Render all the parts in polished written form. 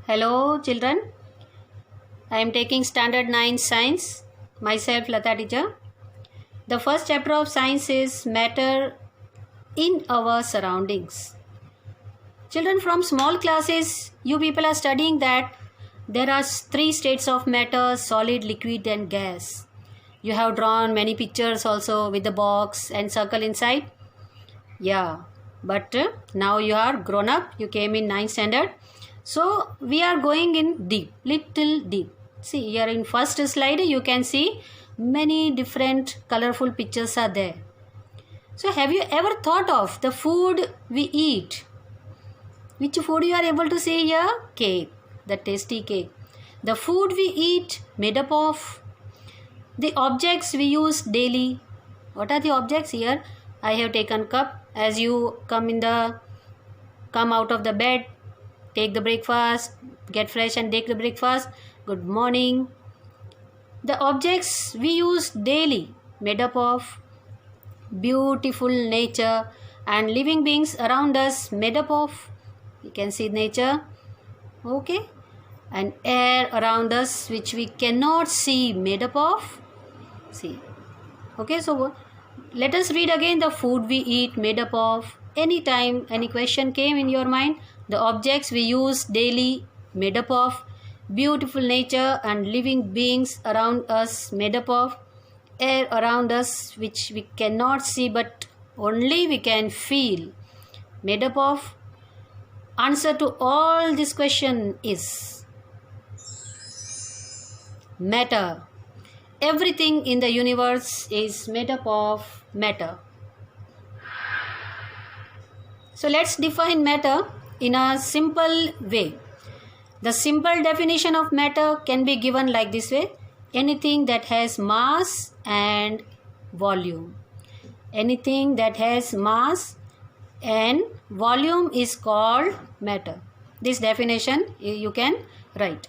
Hello children, I am taking standard 9 science, myself Lata teacher. The first chapter of science is matter in our surroundings. Children, from small classes you people are studying that there are three states of matter: solid, liquid and gas. You have drawn many pictures also with the box and circle inside. Yeah, but now you are grown up, you came in 9th standard. So we are going in deep, little deep. See here in first slide you can see many different colorful pictures are there. So have you ever thought of the food we eat? Which food you are able to see here? Cake, the tasty cake. The food we eat made up of. The objects we use daily. What are the objects here? I have taken cup. As you come out of the bed, take the breakfast, get fresh and take the breakfast. Good morning. The objects we use daily made up of beautiful nature and living beings around us made up of, you can see nature, okay, and air around us which we cannot see made up of, see, okay. So let us read again. The food we eat made up of. Anytime any question came in your mind, the objects we use daily made up of, beautiful nature and living beings around us made up of, air around us which we cannot see but only we can feel made up of. Answer to all this question is matter. Everything in the universe is made up of matter. So let's define matter in a simple way. The simple definition of matter can be given like this way: anything that has mass and volume. Anything that has mass and volume is called matter. This definition you can write.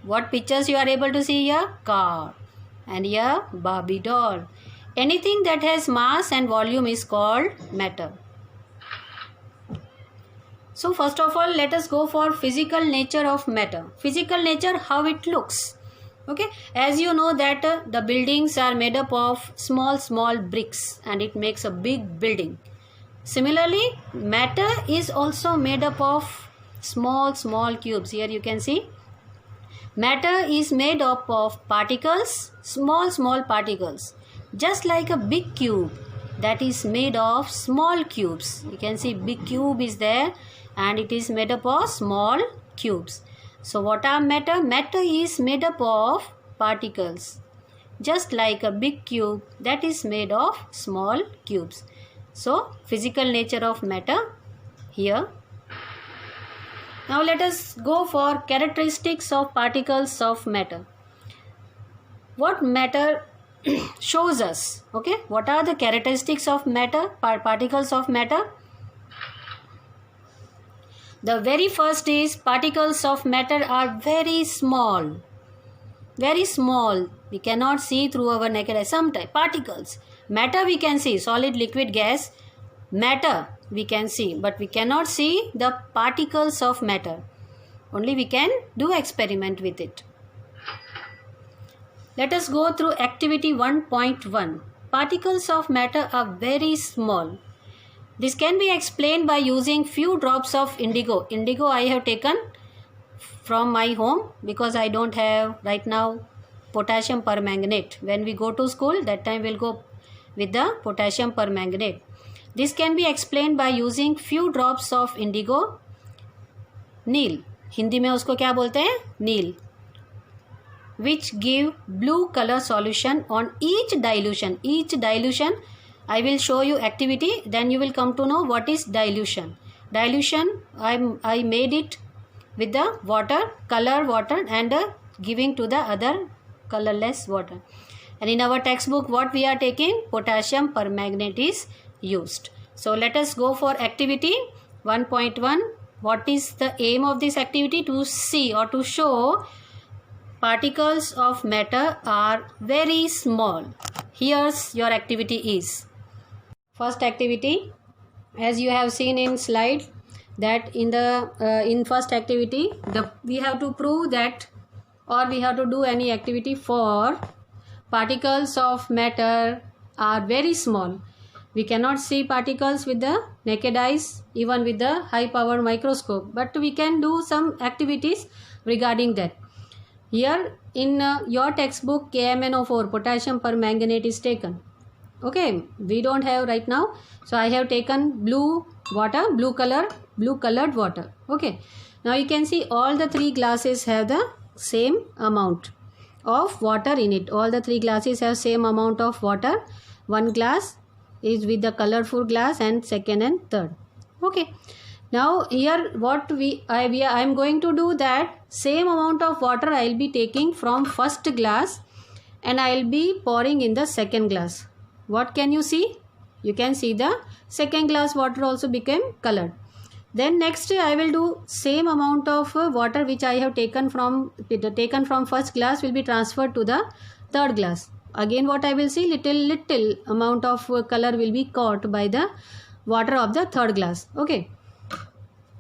What pictures you are able to see here? Car, and here Barbie doll. Anything that has mass and volume is called matter. So first of all, let us go for physical nature of matter. Physical nature, how it looks. Okay, as you know that the buildings are made up of small bricks and it makes a big building. Similarly, matter is also made up of small cubes. Here you can see matter is made up of particles, small particles, just like a big cube that is made of small cubes. You can see big cube is there and it is made up of small cubes. So what are matter? Matter is made up of particles, just like a big cube that is made of small cubes. So physical nature of matter here. Now let us go for characteristics of particles of matter. What matter shows us, okay? What are the characteristics of matter, particles of matter? The very first is particles of matter are very small. Very small. We cannot see through our naked eye. Sometimes particles. Matter we can see, solid, liquid, gas. Matter we can see, but we cannot see the particles of matter. Only we can do experiment with it. Let us go through activity 1.1. Particles of matter are very small. This can be explained by using few drops of indigo. Indigo I have taken from my home because I don't have right now potassium permanganate. When we go to school, that time we'll go with the potassium permanganate. This can be explained by using few drops of indigo, नील, हिंदी में उसको क्या बोलते हैं? नील, which give blue color solution on each dilution. Each dilution, I will show you activity, then you will come to know what is dilution. Dilution, I made it with the water, color water, and giving to the other colorless water. And in our textbook, what we are taking? Potassium permanganate is used. So let us go for activity 1.1. What is the aim of this activity? To see or to show particles of matter are very small. Here's your activity is. First activity, as you have seen in slide, that in first activity we have to prove that, or we have to do any activity for particles of matter are very small. We cannot see particles with the naked eyes, even with the high power microscope, but we can do some activities regarding that. Here in your textbook KMnO4, potassium permanganate, is taken. Okay, we don't have right now, so I have taken blue water, blue colored water. Okay, now you can see all the three glasses have the same amount of water in it. All the three glasses have same amount of water. One glass is with the colorful glass, and second and third. Okay, now here what I am going to do that same amount of water I will be taking from first glass and I will be pouring in the second glass. What can you see? You can see the second glass water also became colored. Then next I will do same amount of water which I have taken from first glass will be transferred to the third glass. Again what I will see, little amount of color will be caught by the water of the third glass. Okay,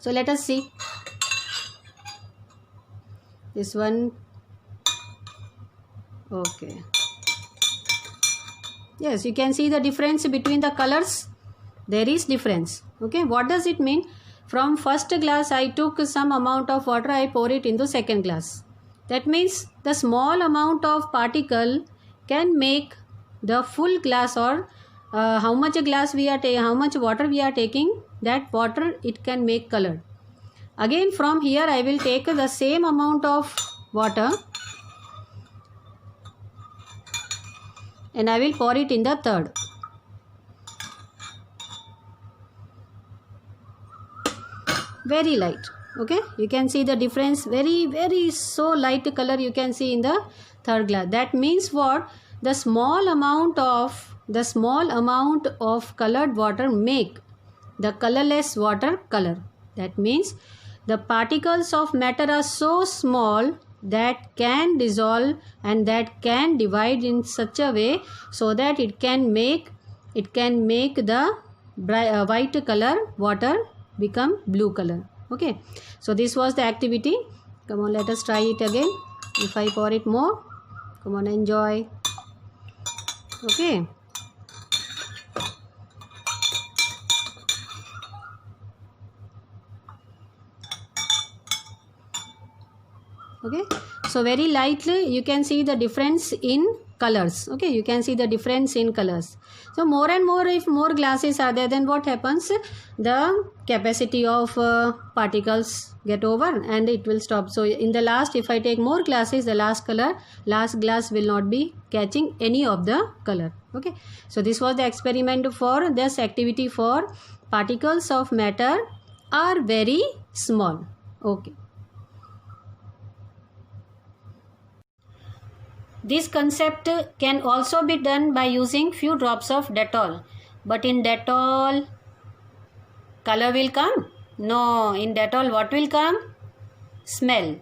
so let us see this one. Okay, yes, you can see the difference between the colors. There is difference. Okay, what does it mean? From first glass I took some amount of water, I pour it into second glass. That means the small amount of particle can make the full glass, or how much water we are taking, that water it can make color. Again from here I will take the same amount of water and I will pour it in the third. Very light. Okay, you can see the difference, very so light color you can see in the third glass. That means what? The small amount of colored water make the colorless water color. That means the particles of matter are so small that can dissolve and that can divide in such a way so that it can make the white color water become blue color. Okay, so this was the activity. Come on, let us try it again. If I pour it more, come on, enjoy. Okay, okay, so very lightly you can see the difference in colors. Okay, you can see the difference in colors. So more and more, if more glasses are there, then what happens? The capacity of particles get over and it will stop. So in the last, if I take more glasses, the last glass will not be catching any of the color. Okay, so this was the experiment for this activity for particles of matter are very small. Okay. This concept can also be done by using few drops of Dettol. But in Dettol, color will come? No, in Dettol what will come? Smell.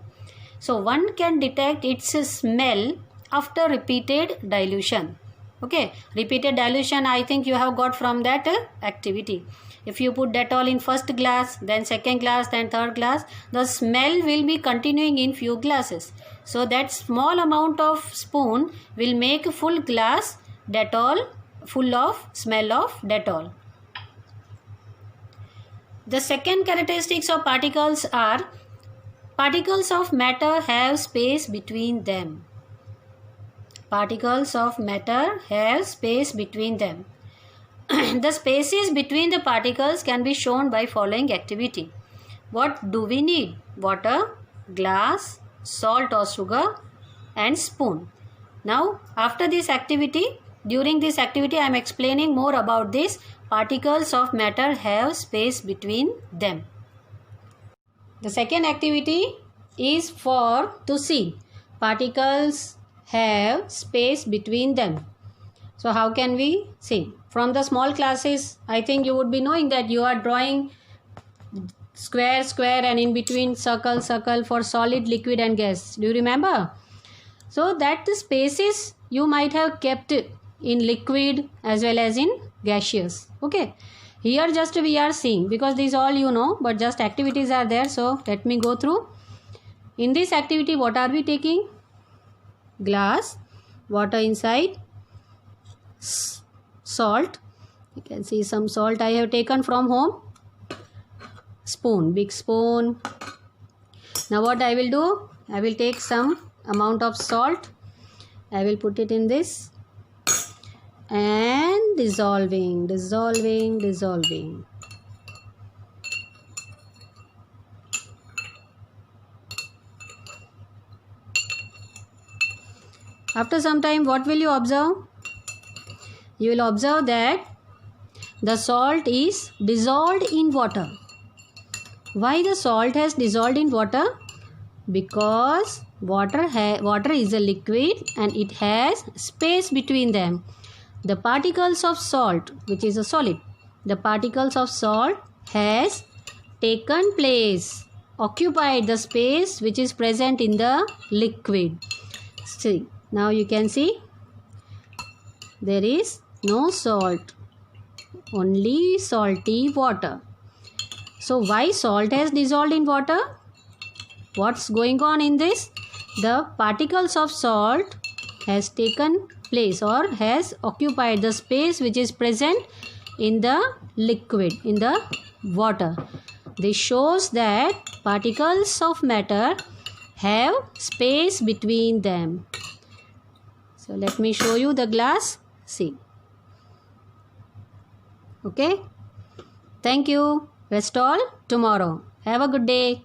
So one can detect its smell after repeated dilution. Okay, repeated dilution I think you have got from that activity. If you put Dettol in first glass, then second glass, then third glass, the smell will be continuing in few glasses. So that small amount of spoon will make a full glass Dettol full of smell of Dettol. The second characteristics of particles are particles of matter have space between them. Particles of matter have space between them. The spaces between the particles can be shown by following activity. What do we need? Water, glass, salt or sugar and spoon. Now after this activity, during this activity I am explaining more about this. Particles of matter have space between them. The second activity is for to see. Particles have space between them. So how can we see? From the small classes, I think you would be knowing that you are drawing square and in between circle for solid, liquid and gas. Do you remember? So that the spaces you might have kept in liquid as well as in gaseous. Okay. Here just we are seeing, because this all you know, but just activities are there. So let me go through. In this activity, what are we taking? Glass, water inside, salt. You can see some salt I have taken from home. Spoon, big spoon. Now what I will do? I will take some amount of salt. I will put it in this and dissolving. After some time, what will you observe? You will observe that the salt is dissolved in water. Why the salt has dissolved in water? Because water is a liquid and it has space between them. The particles of salt, which is a solid, the particles of salt has taken place, occupied the space which is present in the liquid. See, now you can see there is no salt, only salty water. So why salt has dissolved in water? What's going on in this? The particles of salt has taken place or has occupied the space which is present in the liquid, in the water. This shows that particles of matter have space between them. So let me show you the glass. See. Okay. Thank you. Rest all tomorrow. Have a good day.